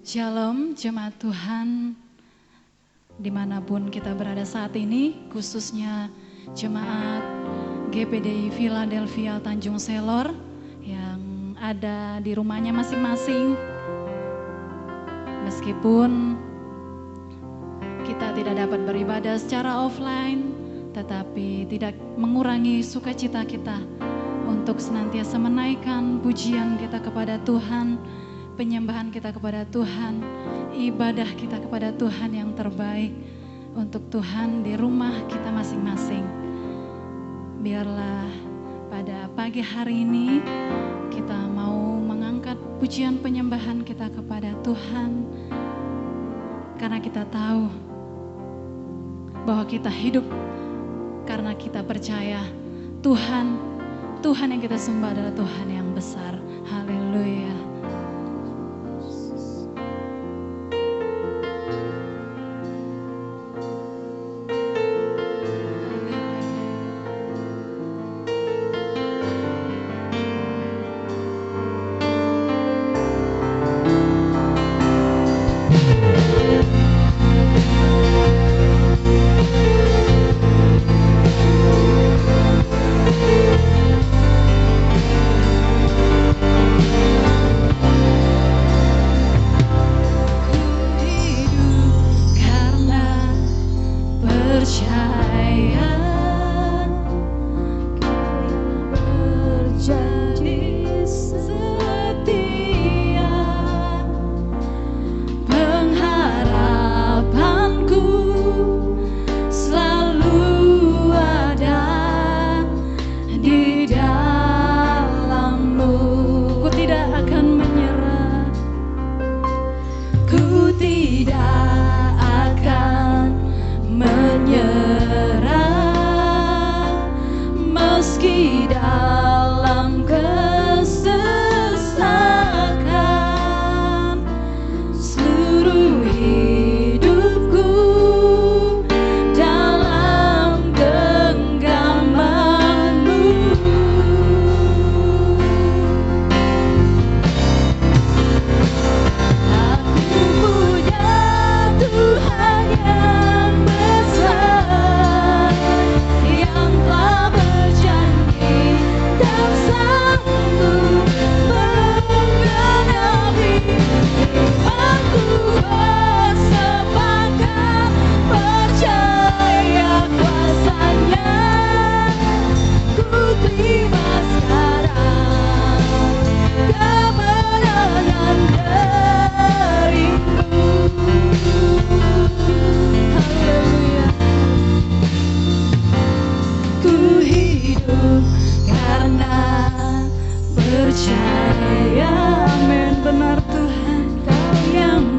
Shalom jemaat Tuhan, dimanapun kita berada saat ini, khususnya jemaat GPDI Philadelphia Tanjung Selor yang ada di rumahnya masing-masing. Meskipun kita tidak dapat beribadah secara offline, tetapi tidak mengurangi sukacita kita untuk senantiasa menaikkan pujian kita kepada Tuhan, penyembahan kita kepada Tuhan, ibadah kita kepada Tuhan yang terbaik untuk Tuhan di rumah kita masing-masing. Biarlah pada pagi hari ini kita mau mengangkat pujian penyembahan kita kepada Tuhan, karena kita tahu bahwa kita hidup karena kita percaya Tuhan yang kita sembah adalah Tuhan yang besar. Haleluya. Yang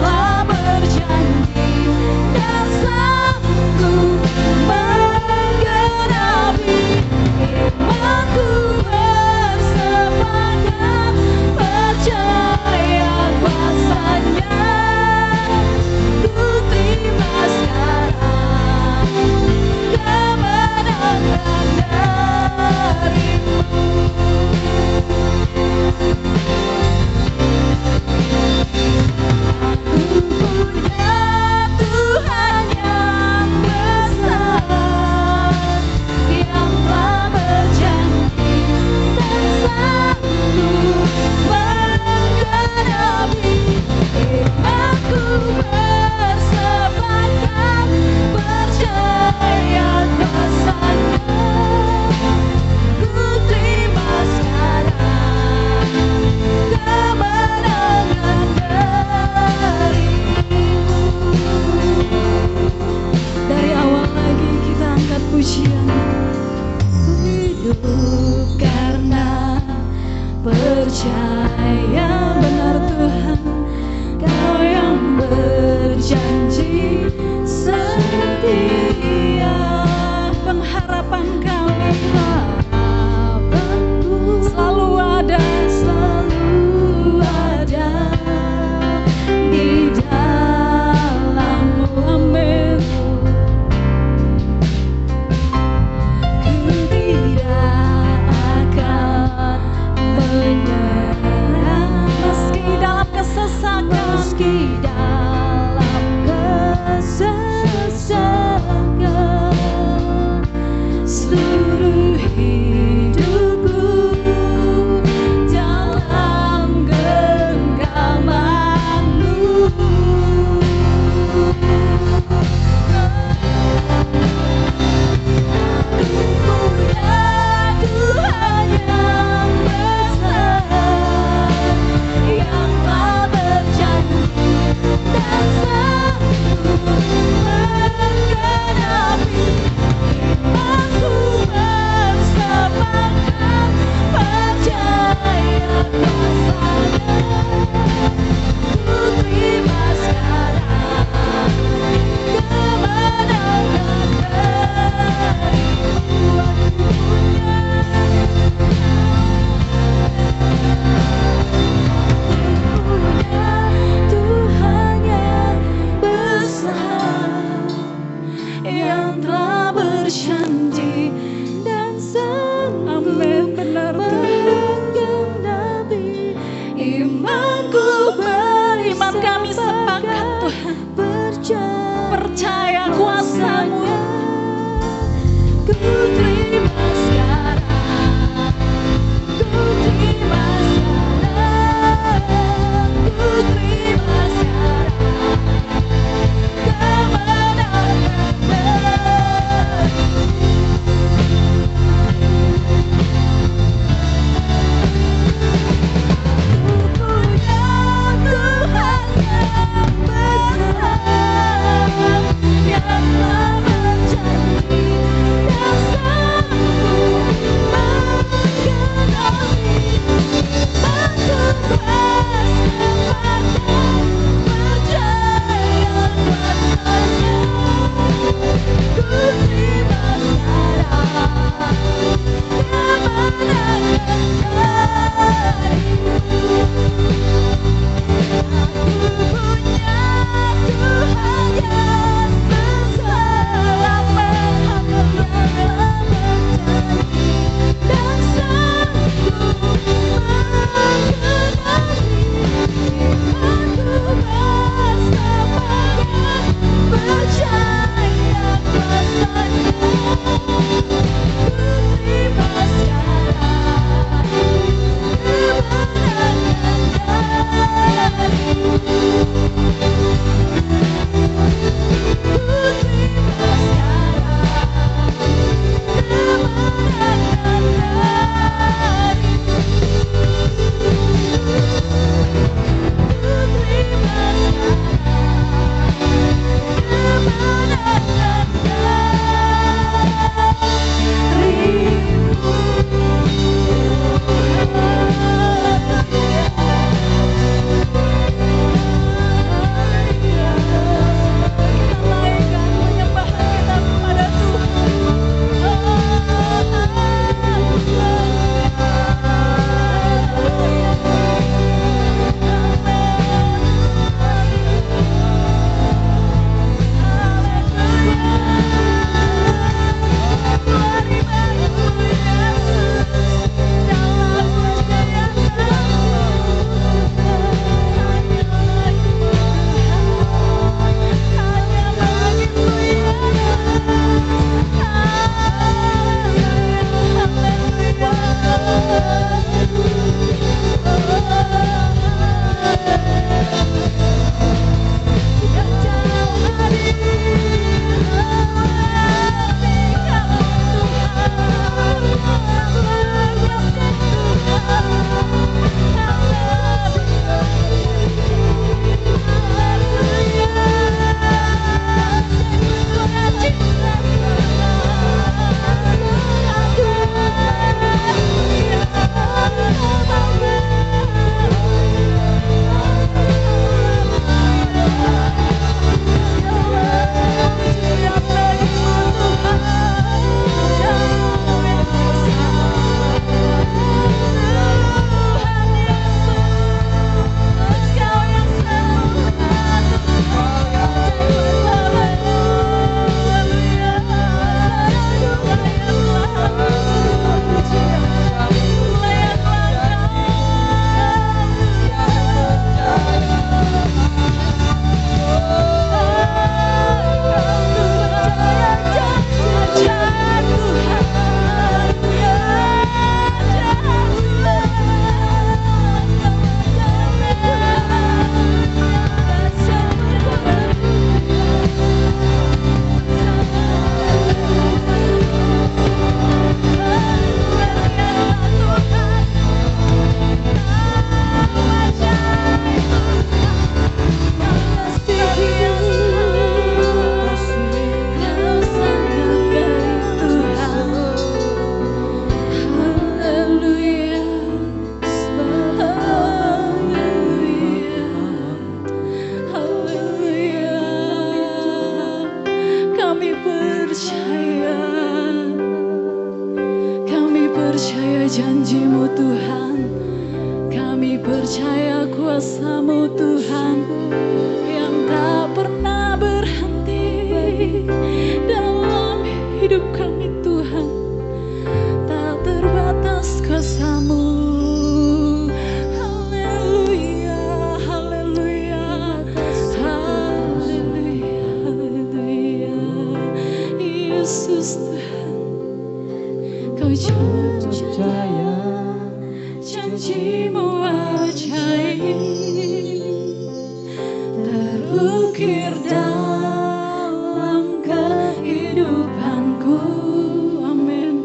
telah berjanji percaya benar Tuhan, Kau yang berjanji setia. Pengharapan kami, harapanku selalu ada di dalam-Mu. Amin. Ku tidak akan menyerah. kuasa-Mu Tuhan yang tak pernah berhenti dalam hidup kami Tuhan, tak terbatas kuasa-Mu. Haleluya, haleluya, haleluya, haleluya. Yesus Tuhan, Kau percaya janji-Mu ajaib terukir dalam kehidupanku. Amin.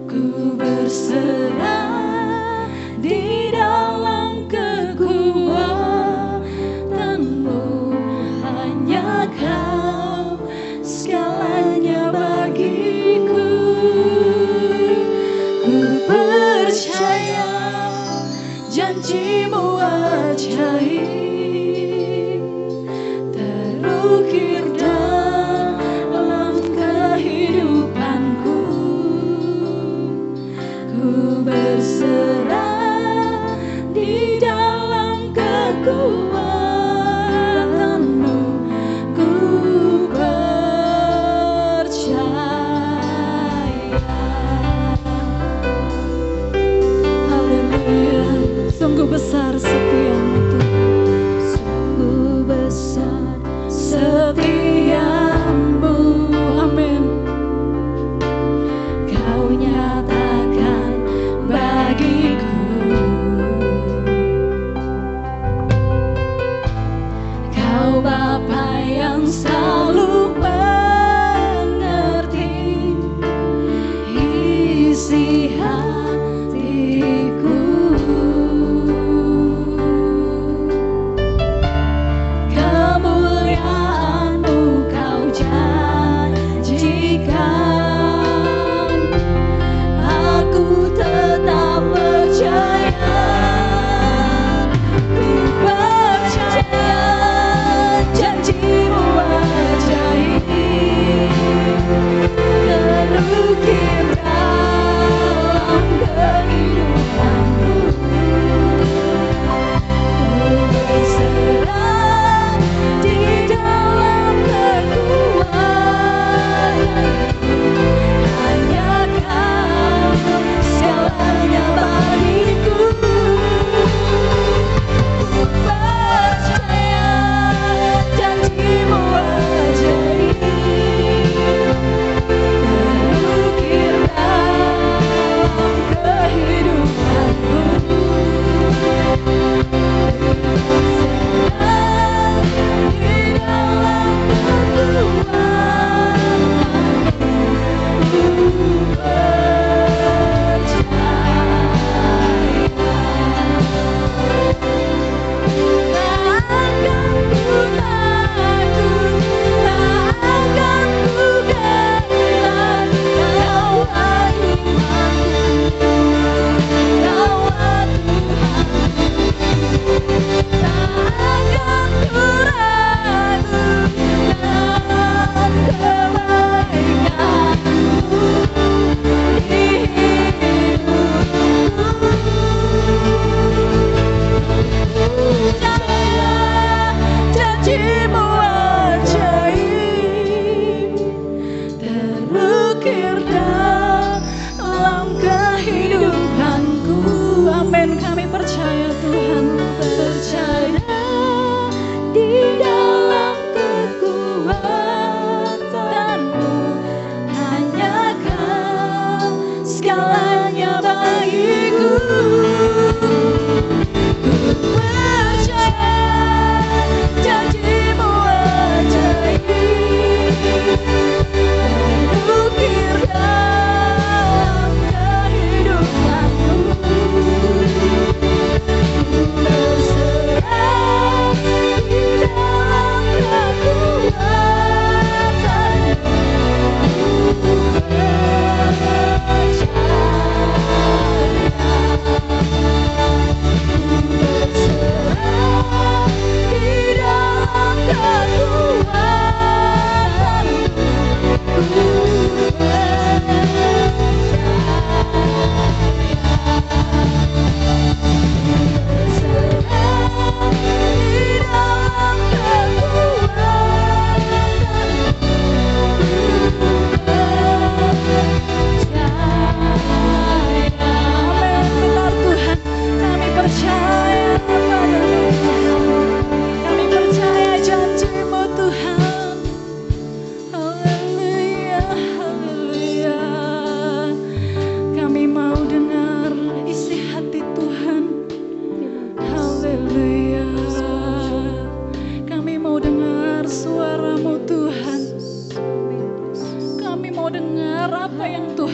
Ku berserah di dalam kekuatan-Mu, hanya Kau segalanya bagiku. Ku percaya janji-Mu ajaib terukir dalam kehidupanku. Ku berserah di dalam kekuatan-Mu. Ku percaya. Haleluya. Sungguh besar setia-Mu Tuhan, sungguh besar setia-Mu. Amin. Kau nyatakan bagiku, Kau Bapa yang selalu mengerti isi hatiku. Kemuliaan-Mu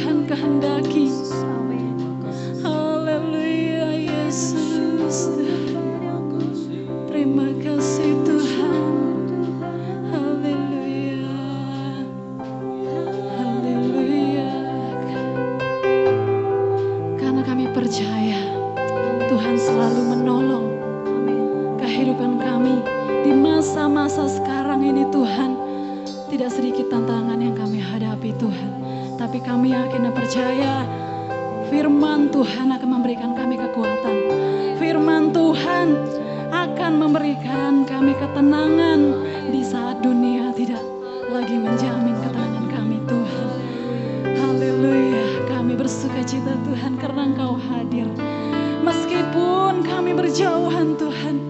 Tuhan kehendaki. Haleluya Yesus. Terima kasih Tuhan. Haleluya. Haleluya. Karena kami percaya Tuhan selalu menolong kehidupan kami di masa-masa sekarang ini Tuhan. Tidak sedikit tantangan yang kami hadapi Tuhan, tapi kami yakin dan percaya firman Tuhan akan memberikan kami kekuatan. Firman Tuhan akan memberikan kami ketenangan di saat dunia tidak lagi menjamin ketenangan kami Tuhan. Haleluya, kami bersuka cita Tuhan karena Engkau hadir. Meskipun kami berjauhan Tuhan,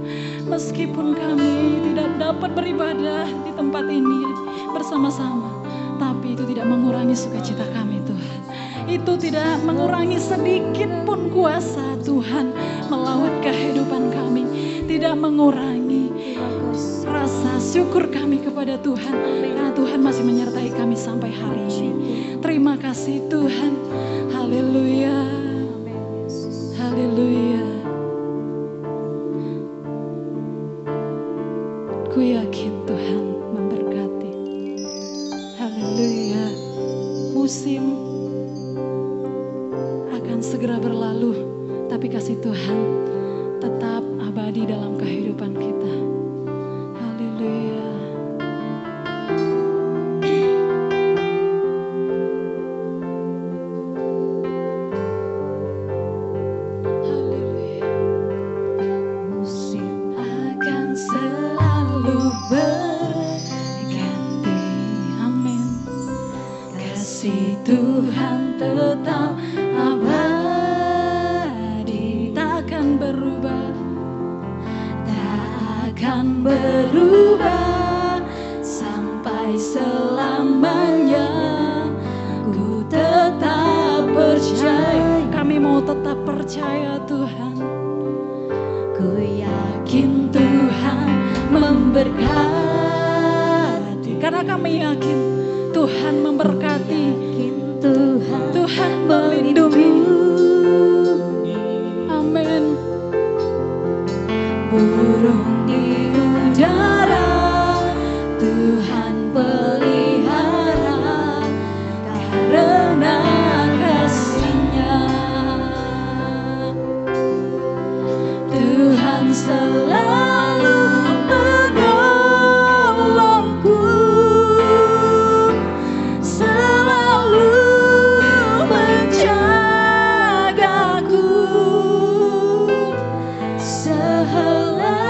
meskipun kami tidak dapat beribadah di tempat ini bersama-sama, tapi itu tidak mengurangi sukacita kami Tuhan. Itu tidak mengurangi sedikit pun kuasa Tuhan melaut kehidupan kami. Tidak mengurangi rasa syukur kami kepada Tuhan, karena Tuhan masih menyertai kami sampai hari ini. Terima kasih Tuhan. Haleluya. Haleluya. Ku yakin Tuhan memberkati. Haleluya. Musim akan segera berlalu, tapi kasih Tuhan tetap abadi dalam kehidupan kita. Haleluya. Tuhan tetap abadi, takkan berubah, tak akan berubah sampai selamanya. Ku tetap percaya, kami mau tetap percaya Tuhan. Ku yakin Tuhan memberkati, karena kami yakin Tuhan memberkati. Tuhan melindungi. Amin. Burung di udara Tuhan pelihara karena kasih-Nya. Tuhan selalu menolongku, selalu menjagaku sehelai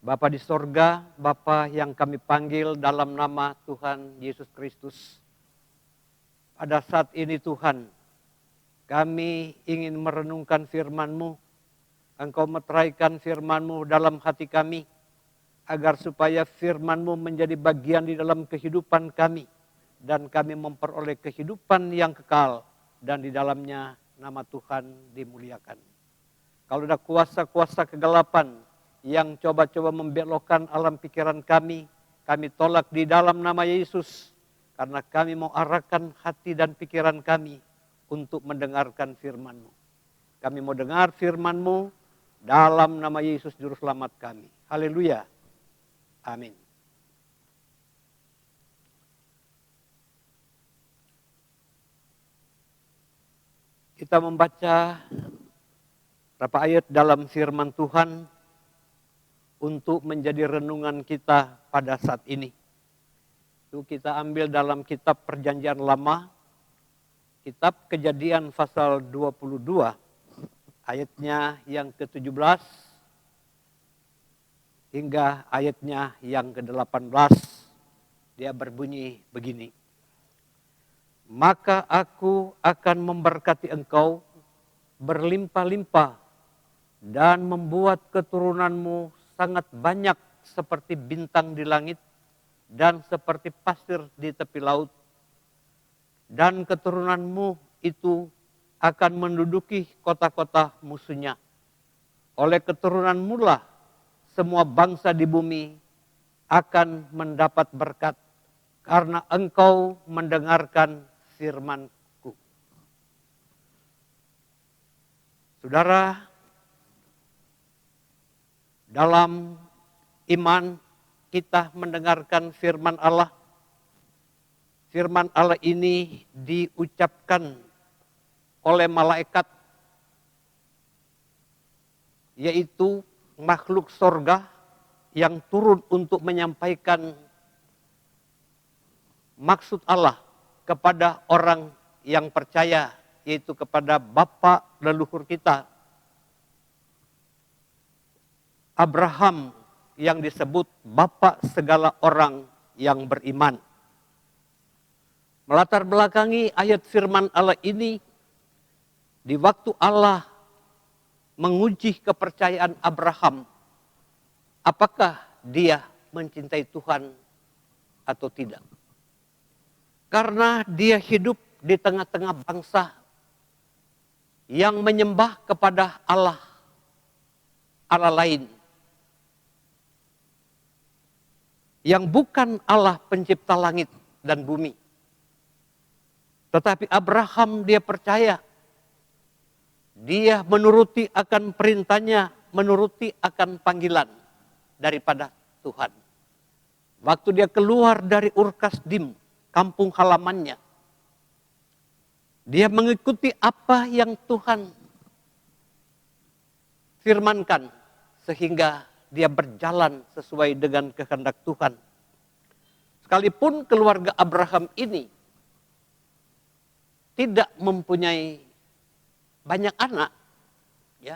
Bapa di sorga, Bapa yang kami panggil dalam nama Tuhan Yesus Kristus. Pada saat ini Tuhan, kami ingin merenungkan firman-Mu. Engkau meteraikan firman-Mu dalam hati kami, agar supaya firman-Mu menjadi bagian di dalam kehidupan kami. Dan kami memperoleh kehidupan yang kekal, dan di dalamnya nama Tuhan dimuliakan. Kalau ada kuasa-kuasa kegelapan yang coba-coba membelokkan alam pikiran kami tolak di dalam nama Yesus. Karena kami mau arahkan hati dan pikiran kami untuk mendengarkan firman-Mu. Kami mau dengar firman-Mu dalam nama Yesus Juru Selamat kami. Haleluya. Amin. Kita membaca beberapa ayat dalam firman Tuhan untuk menjadi renungan kita pada saat ini. Itu kita ambil dalam kitab Perjanjian Lama, kitab Kejadian pasal 22, ayatnya yang ke-17 hingga ayatnya yang ke-18. Dia berbunyi begini. Maka aku akan memberkati engkau berlimpah-limpah dan membuat keturunanmu sangat banyak seperti bintang di langit dan seperti pasir di tepi laut. Dan keturunanmu itu akan menduduki kota-kota musuhnya. Oleh keturunanmu lah semua bangsa di bumi akan mendapat berkat karena engkau mendengarkan firman-Ku. Saudara, dalam iman kita mendengarkan firman Allah. Firman Allah ini diucapkan oleh malaikat, yaitu makhluk sorga yang turun untuk menyampaikan maksud Allah kepada orang yang percaya, yaitu kepada Bapa leluhur kita, Abraham, yang disebut Bapa segala orang yang beriman. Melatar belakangi ayat firman Allah ini, di waktu Allah menguji kepercayaan Abraham, apakah dia mencintai Tuhan atau tidak. Karena dia hidup di tengah-tengah bangsa yang menyembah kepada Allah lain. Yang bukan Allah pencipta langit dan bumi. Tetapi Abraham dia percaya. Dia menuruti akan perintahnya, menuruti akan panggilan daripada Tuhan. Waktu dia keluar dari Ur Kasdim, kampung halamannya, dia mengikuti apa yang Tuhan firmankan, sehingga dia berjalan sesuai dengan kehendak Tuhan. Sekalipun keluarga Abraham ini tidak mempunyai banyak anak, ya,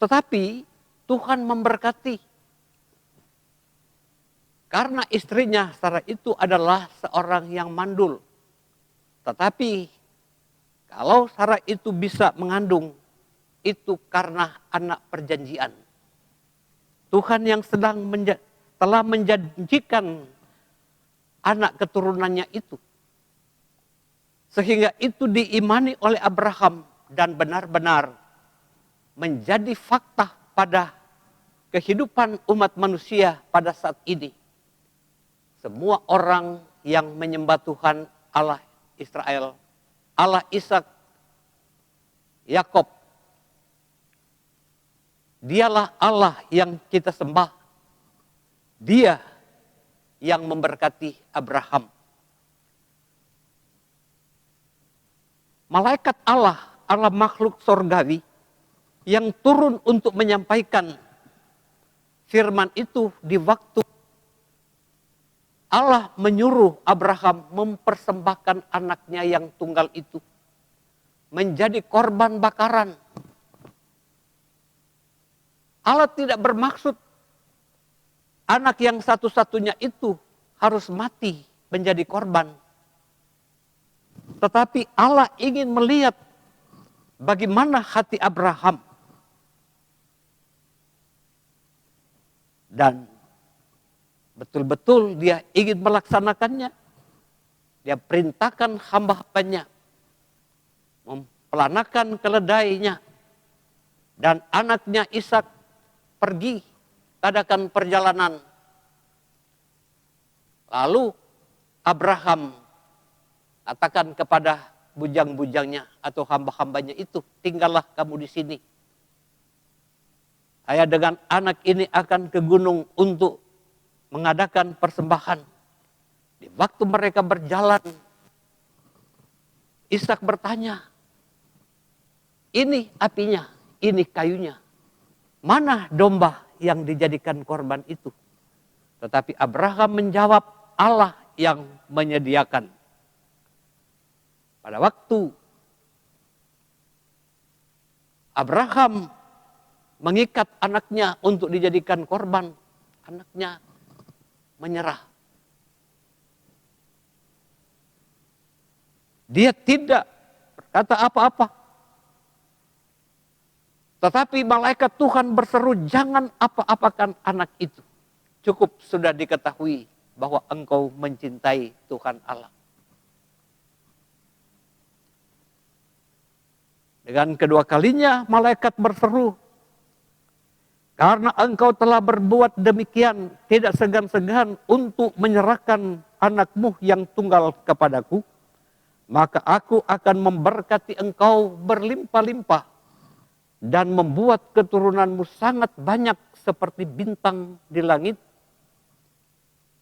tetapi Tuhan memberkati. Karena istrinya Sarah itu adalah seorang yang mandul. Tetapi kalau Sarah itu bisa mengandung, itu karena anak perjanjian. Tuhan yang telah menjanjikan anak keturunannya itu. Sehingga itu diimani oleh Abraham dan benar-benar menjadi fakta pada kehidupan umat manusia pada saat ini. Semua orang yang menyembah Tuhan Allah Israel, Allah Ishak, Yakob, dialah Allah yang kita sembah. Dia yang memberkati Abraham. Malaikat Allah, Allah makhluk sorgawi yang turun untuk menyampaikan firman itu di waktu Allah menyuruh Abraham mempersembahkan anaknya yang tunggal itu menjadi korban bakaran. Allah tidak bermaksud anak yang satu-satunya itu harus mati menjadi korban. Tetapi Allah ingin melihat bagaimana hati Abraham. Dan betul-betul dia ingin melaksanakannya. Dia perintahkan hamba-hambanya mempelanakan keledainya. Dan anaknya Ishak pergi adakan perjalanan. Lalu Abraham katakan kepada bujang-bujangnya atau hamba-hambanya itu, tinggallah kamu di sini. Saya dengan anak ini akan ke gunung untuk mengadakan persembahan. Di waktu mereka berjalan, Ishak bertanya, ini apinya, ini kayunya. Mana domba yang dijadikan korban itu? Tetapi Abraham menjawab, Allah yang menyediakan. Pada waktu Abraham mengikat anaknya untuk dijadikan korban, anaknya menyerah. Dia tidak berkata apa-apa. Tetapi malaikat Tuhan berseru, jangan apa-apakan anak itu. Cukup sudah diketahui bahwa engkau mencintai Tuhan Allah. Dengan kedua kalinya malaikat berseru, karena engkau telah berbuat demikian, tidak segan-segan untuk menyerahkan anakmu yang tunggal kepadaku, maka aku akan memberkati engkau berlimpah-limpah dan membuat keturunanmu sangat banyak seperti bintang di langit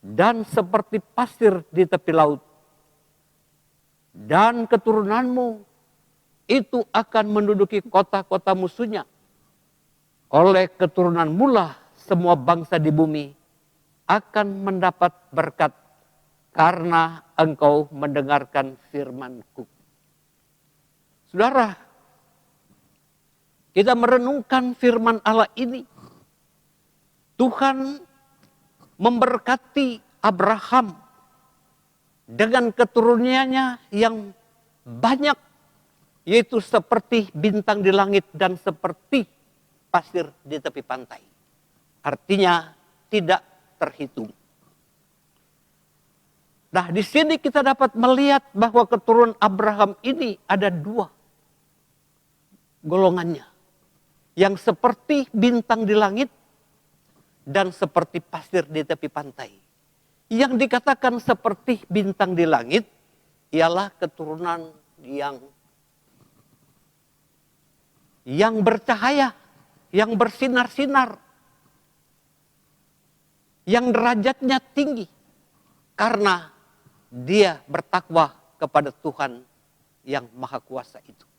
dan seperti pasir di tepi laut. Dan keturunanmu itu akan menduduki kota-kota musuhnya. Oleh keturunanmu lah semua bangsa di bumi akan mendapat berkat karena engkau mendengarkan firman-Ku. Saudara, kita merenungkan firman Allah ini. Tuhan memberkati Abraham dengan keturunannya yang banyak, yaitu seperti bintang di langit dan seperti pasir di tepi pantai. Artinya tidak terhitung. Nah, di sini kita dapat melihat bahwa keturunan Abraham ini ada dua golongannya. Yang seperti bintang di langit dan seperti pasir di tepi pantai. Yang dikatakan seperti bintang di langit ialah keturunan yang bercahaya, yang bersinar-sinar, yang derajatnya tinggi karena dia bertakwa kepada Tuhan yang Maha Kuasa itu.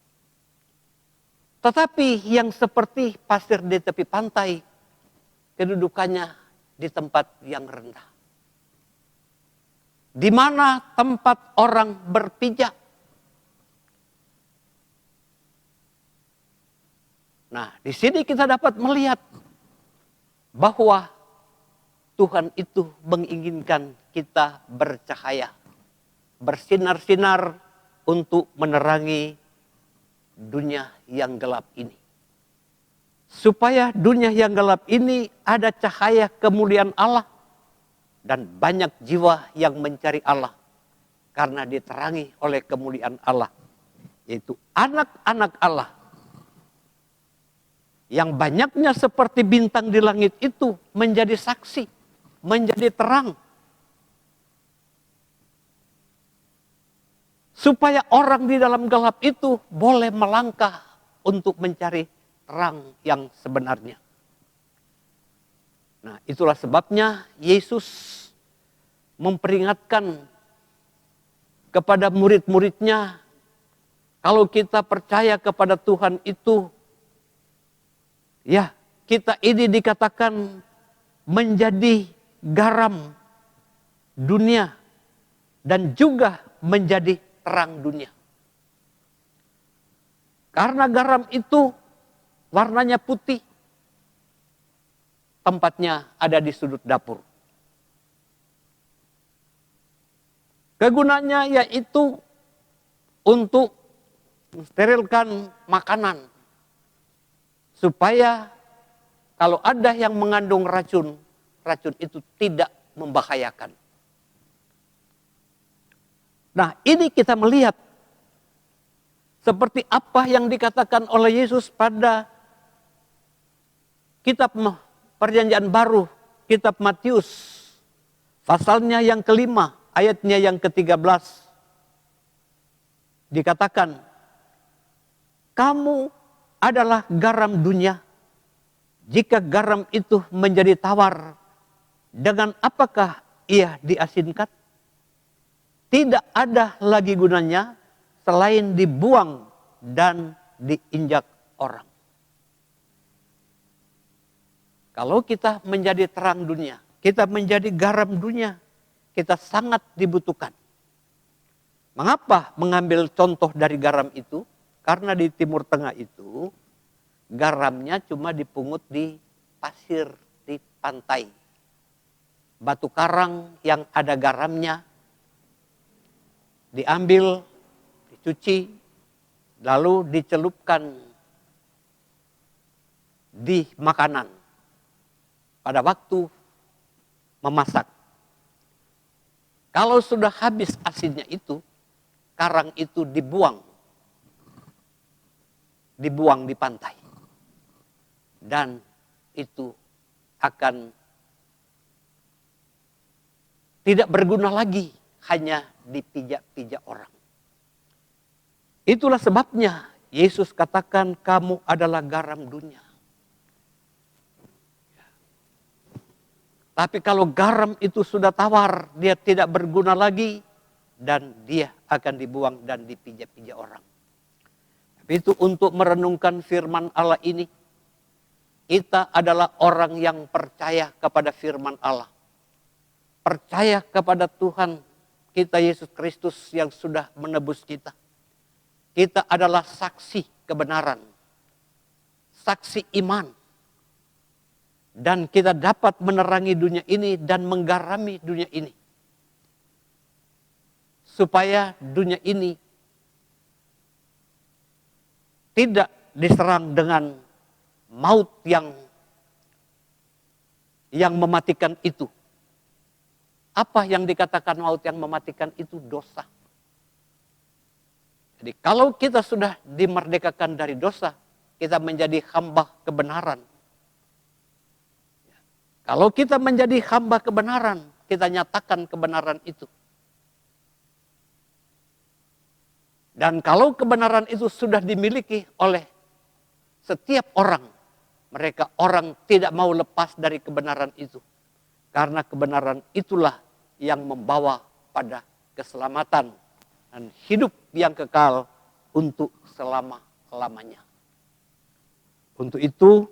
Tetapi yang seperti pasir di tepi pantai, kedudukannya di tempat yang rendah. Di mana tempat orang berpijak. Nah, di sini kita dapat melihat bahwa Tuhan itu menginginkan kita bercahaya, bersinar-sinar untuk menerangi dunia yang gelap ini. Supaya dunia yang gelap ini ada cahaya kemuliaan Allah dan banyak jiwa yang mencari Allah karena diterangi oleh kemuliaan Allah, yaitu anak-anak Allah. Yang banyaknya seperti bintang di langit itu menjadi saksi, menjadi terang. Supaya orang di dalam gelap itu boleh melangkah untuk mencari terang yang sebenarnya. Nah, itulah sebabnya Yesus memperingatkan kepada murid-muridnya, kalau kita percaya kepada Tuhan itu, ya, kita ini dikatakan menjadi garam dunia dan juga menjadi terang dunia. Karena garam itu warnanya putih, tempatnya ada di sudut dapur. Kegunaannya yaitu untuk mensterilkan makanan. Supaya kalau ada yang mengandung racun, racun itu tidak membahayakan. Nah, ini kita melihat seperti apa yang dikatakan oleh Yesus pada kitab Perjanjian Baru, kitab Matius, pasalnya yang kelima, ayatnya yang ke-13. Dikatakan, kamu adalah garam dunia. Jika garam itu menjadi tawar, dengan apakah ia diasinkan? Tidak ada lagi gunanya selain dibuang dan diinjak orang. Kalau kita menjadi terang dunia, kita menjadi garam dunia, kita sangat dibutuhkan. Mengapa mengambil contoh dari garam itu? Karena di Timur Tengah itu, garamnya cuma dipungut di pasir, di pantai. Batu karang yang ada garamnya, diambil, dicuci, lalu dicelupkan di makanan pada waktu memasak. Kalau sudah habis asinnya itu, karang itu dibuang di pantai. Dan itu akan tidak berguna lagi, hanya dipijak-pijak orang. Itulah sebabnya Yesus katakan kamu adalah garam dunia. Tapi kalau garam itu sudah tawar, dia tidak berguna lagi, dan dia akan dibuang dan dipijak-pijak orang. Tapi itu untuk merenungkan firman Allah ini, kita adalah orang yang percaya kepada firman Allah. Percaya kepada Tuhan kita Yesus Kristus yang sudah menebus kita. Kita adalah saksi kebenaran, saksi iman. Dan kita dapat menerangi dunia ini dan menggarami dunia ini. Supaya dunia ini tidak diserang dengan maut yang mematikan itu. Apa yang dikatakan maut yang mematikan itu? Dosa. Jadi kalau kita sudah dimerdekakan dari dosa, kita menjadi hamba kebenaran. Kalau kita menjadi hamba kebenaran, kita nyatakan kebenaran itu. Dan kalau kebenaran itu sudah dimiliki oleh setiap orang, mereka orang tidak mau lepas dari kebenaran itu. Karena kebenaran itulah yang membawa pada keselamatan dan hidup yang kekal untuk selama-lamanya. Untuk itu,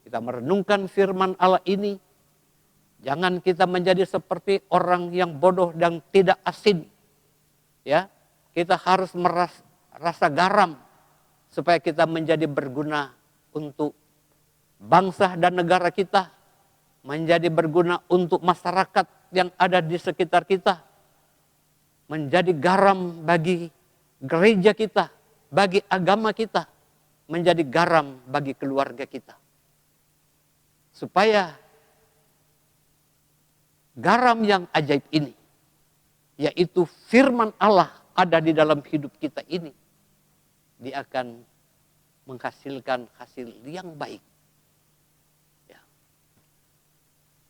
kita merenungkan firman Allah ini. Jangan kita menjadi seperti orang yang bodoh dan tidak asin. Ya, kita harus merasa garam supaya kita menjadi berguna untuk bangsa dan negara kita, menjadi berguna untuk masyarakat yang ada di sekitar kita, menjadi garam bagi gereja kita, bagi agama kita, menjadi garam bagi keluarga kita. Supaya garam yang ajaib ini, yaitu firman Allah ada di dalam hidup kita ini, dia akan menghasilkan hasil yang baik. Ya.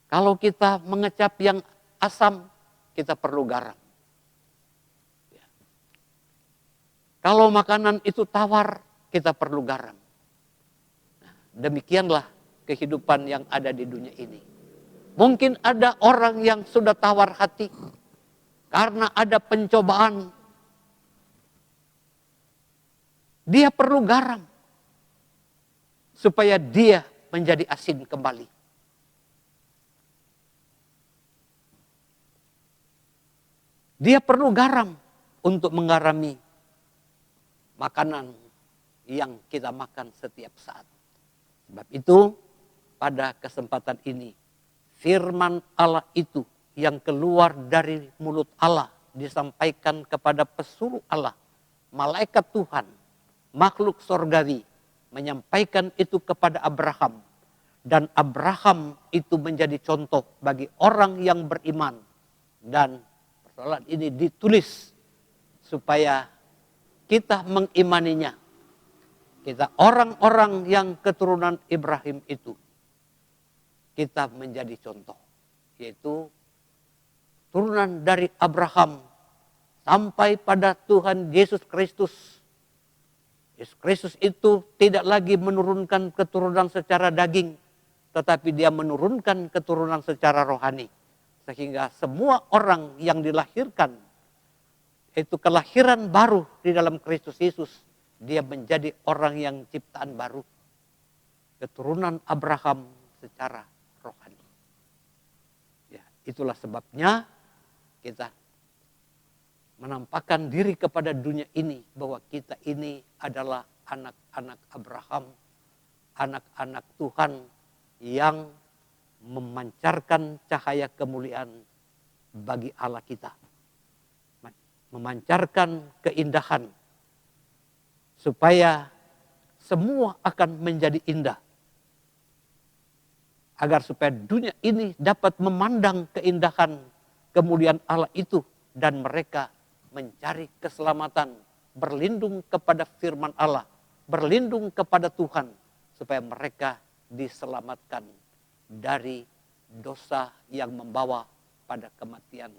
Kalau kita mengecap yang asam, kita perlu garam. Ya. Kalau makanan itu tawar, kita perlu garam. Nah, demikianlah kehidupan yang ada di dunia ini. Mungkin ada orang yang sudah tawar hati karena ada pencobaan. Dia perlu garam supaya dia menjadi asin kembali. Dia perlu garam untuk menggarami makanan yang kita makan setiap saat. Sebab itu, pada kesempatan ini firman Allah itu yang keluar dari mulut Allah disampaikan kepada pesuruh Allah, malaikat Tuhan, makhluk sorgawi, menyampaikan itu kepada Abraham. Dan Abraham itu menjadi contoh bagi orang yang beriman. Dan persoalan ini ditulis supaya kita mengimaninya. Kita orang-orang yang keturunan Ibrahim itu, kita menjadi contoh. Yaitu turunan dari Abraham sampai pada Tuhan Yesus Kristus. Yesus Kristus itu tidak lagi menurunkan keturunan secara daging, tetapi dia menurunkan keturunan secara rohani. Sehingga semua orang yang dilahirkan, itu kelahiran baru di dalam Kristus Yesus, dia menjadi orang yang ciptaan baru. Keturunan Abraham secara rohani. Ya, itulah sebabnya kita menampakkan diri kepada dunia ini bahwa kita ini adalah anak-anak Abraham, anak-anak Tuhan yang memancarkan cahaya kemuliaan bagi Allah kita. Memancarkan keindahan supaya semua akan menjadi indah. Agar supaya dunia ini dapat memandang keindahan kemuliaan Allah itu dan mereka mencari keselamatan, berlindung kepada firman Allah, berlindung kepada Tuhan supaya mereka diselamatkan dari dosa yang membawa pada kematian.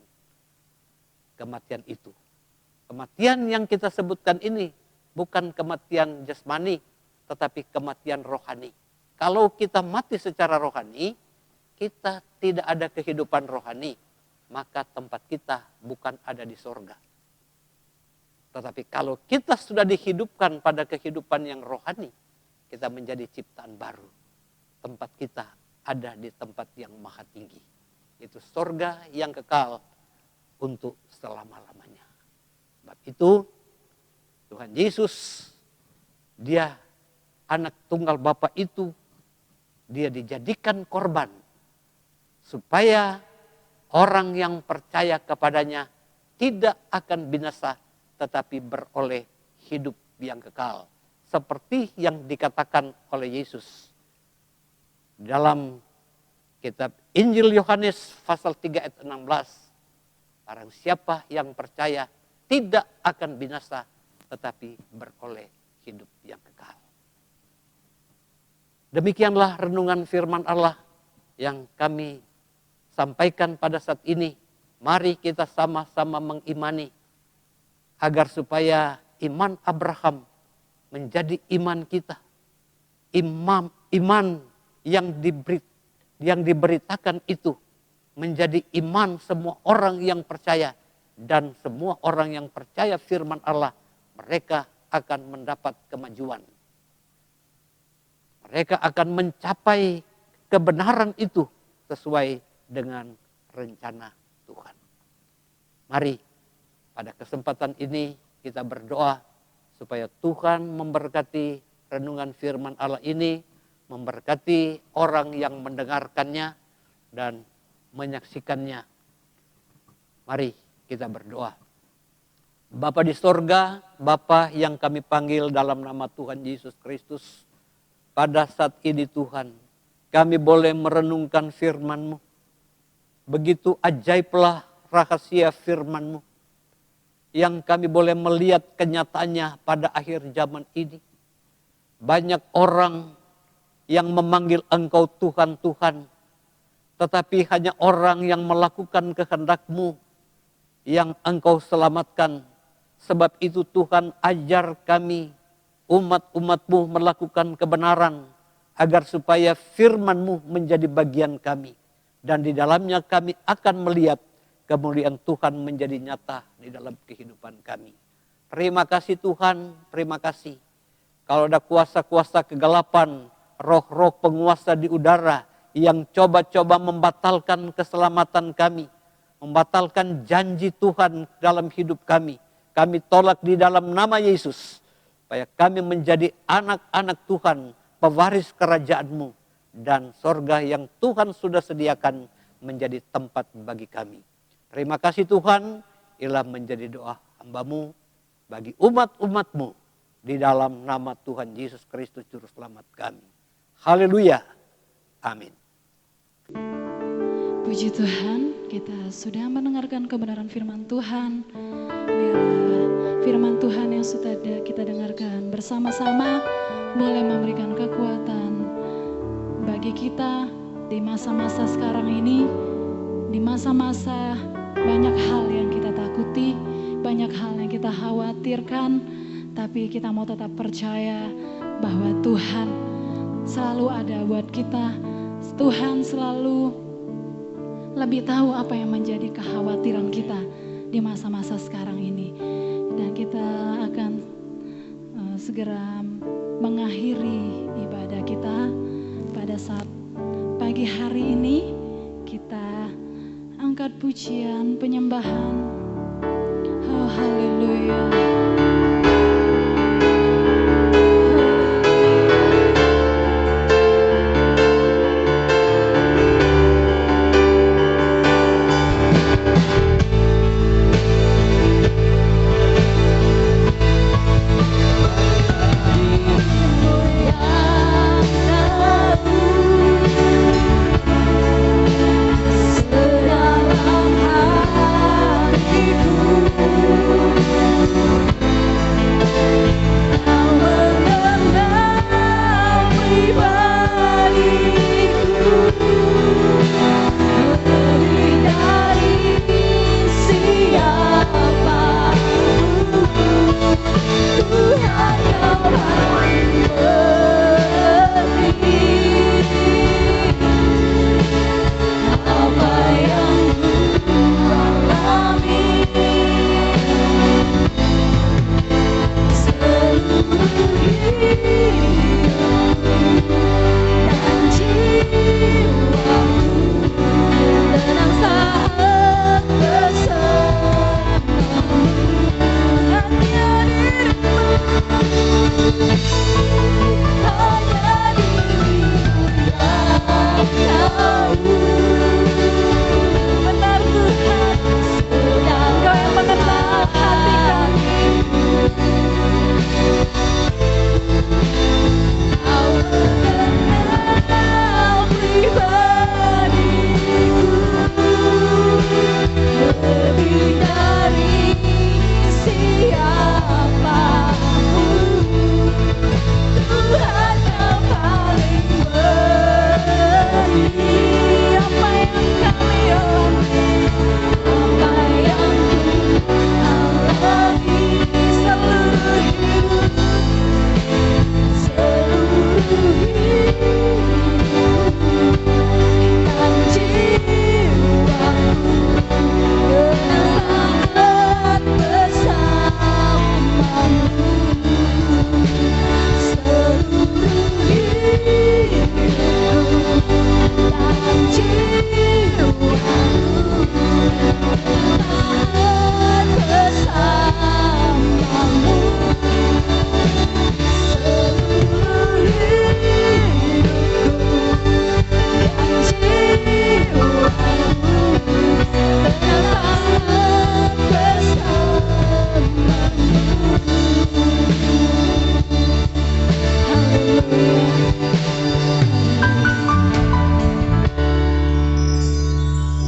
Kematian itu. Kematian yang kita sebutkan ini bukan kematian jasmani, tetapi kematian rohani. Kalau kita mati secara rohani, kita tidak ada kehidupan rohani, maka tempat kita bukan ada di sorga. Tetapi kalau kita sudah dihidupkan pada kehidupan yang rohani, kita menjadi ciptaan baru. Tempat kita ada di tempat yang maha tinggi. Itu sorga yang kekal untuk selama-lamanya. Sebab itu Tuhan Yesus, dia anak tunggal Bapa itu, dia dijadikan korban supaya orang yang percaya kepadanya tidak akan binasa tetapi beroleh hidup yang kekal. Seperti yang dikatakan oleh Yesus dalam kitab Injil Yohanes pasal 3 ayat 16. Barang siapa yang percaya tidak akan binasa tetapi beroleh hidup yang kekal. Demikianlah renungan firman Allah yang kami sampaikan pada saat ini. Mari kita sama-sama mengimani agar supaya iman Abraham menjadi iman kita. Iman yang diberitakan itu menjadi iman semua orang yang percaya. Dan semua orang yang percaya firman Allah, mereka akan mendapat kemajuan. Mereka akan mencapai kebenaran itu sesuai dengan rencana Tuhan. Mari pada kesempatan ini kita berdoa supaya Tuhan memberkati renungan firman Allah ini, memberkati orang yang mendengarkannya dan menyaksikannya. Mari kita berdoa. Bapa di sorga, Bapa yang kami panggil dalam nama Tuhan Yesus Kristus, pada saat ini Tuhan, kami boleh merenungkan firman-Mu. Begitu ajaiblah rahasia firman-Mu, yang kami boleh melihat kenyataannya pada akhir zaman ini. Banyak orang yang memanggil Engkau Tuhan, Tuhan, tetapi hanya orang yang melakukan kehendak-Mu yang Engkau selamatkan. Sebab itu Tuhan, ajar kami umat-umat-Mu melakukan kebenaran agar supaya firman-Mu menjadi bagian kami. Dan di dalamnya kami akan melihat kemuliaan Tuhan menjadi nyata di dalam kehidupan kami. Terima kasih Tuhan, terima kasih. Kalau ada kuasa-kuasa kegelapan, roh-roh penguasa di udara yang coba-coba membatalkan keselamatan kami, membatalkan janji Tuhan dalam hidup kami, kami tolak di dalam nama Yesus, supaya kami menjadi anak-anak Tuhan, pewaris kerajaan-Mu. dan sorga yang Tuhan sudah sediakan menjadi tempat bagi kami. Terima kasih Tuhan, ialah menjadi doa hamba-Mu bagi umat-umat-Mu di dalam nama Tuhan Yesus Kristus Juru Selamat kami. Haleluya. Amin. Puji Tuhan, kita sudah mendengarkan kebenaran firman Tuhan. Biarlah firman Tuhan yang sudah kita dengarkan bersama-sama boleh memberikan kekuatan bagi kita di masa-masa sekarang ini, di masa-masa banyak hal yang kita takuti, banyak hal yang kita khawatirkan, tapi kita mau tetap percaya bahwa Tuhan selalu ada buat kita. Tuhan selalu lebih tahu apa yang menjadi kekhawatiran kita di masa-masa sekarang ini. Dan kita akan segera mengakhiri ibadah kita pada saat pagi hari ini. Kita angkat pujian penyembahan. Oh, haleluya.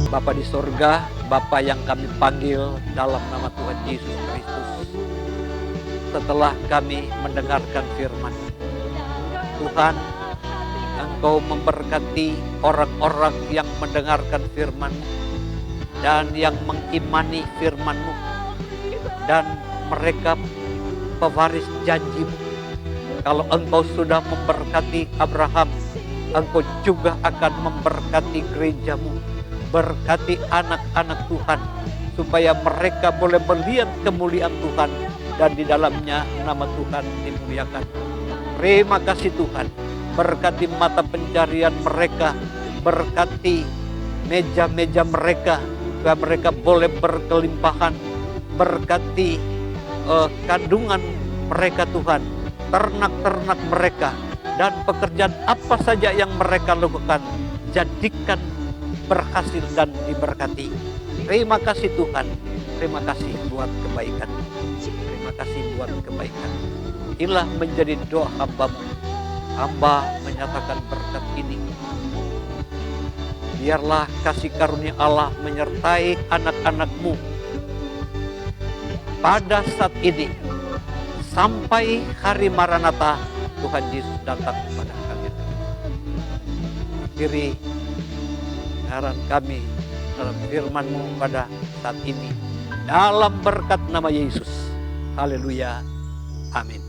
Bapa di sorga, Bapa yang kami panggil dalam nama Tuhan Yesus Kristus. Setelah kami mendengarkan firman, Tuhan, Engkau memberkati orang-orang yang mendengarkan firman dan yang mengimani firman-Mu, dan mereka pewaris janji-Mu. Kalau Engkau sudah memberkati Abraham, Engkau juga akan memberkati gereja-Mu. Berkati anak-anak Tuhan, supaya mereka boleh melihat kemuliaan Tuhan, dan di dalamnya nama Tuhan dimuliakan. Terima kasih Tuhan, berkati mata pencarian mereka, berkati meja-meja mereka, supaya mereka boleh berkelimpahan. Berkati kandungan mereka Tuhan, ternak-ternak mereka, dan pekerjaan apa saja yang mereka lakukan, jadikan berhasil dan diberkati. Terima kasih Tuhan, terima kasih buat kebaikan. Terima kasih buat kebaikan. Inilah menjadi doa hamba-Mu. Hamba menyatakan berkat ini. Biarlah kasih karunia Allah menyertai anak-anak-Mu pada saat ini. Sampai hari Maranatha, Tuhan Yesus datang kepada kami. Akhiri saran kami dalam firman-Mu pada saat ini. Dalam berkat nama Yesus. Haleluya. Amin.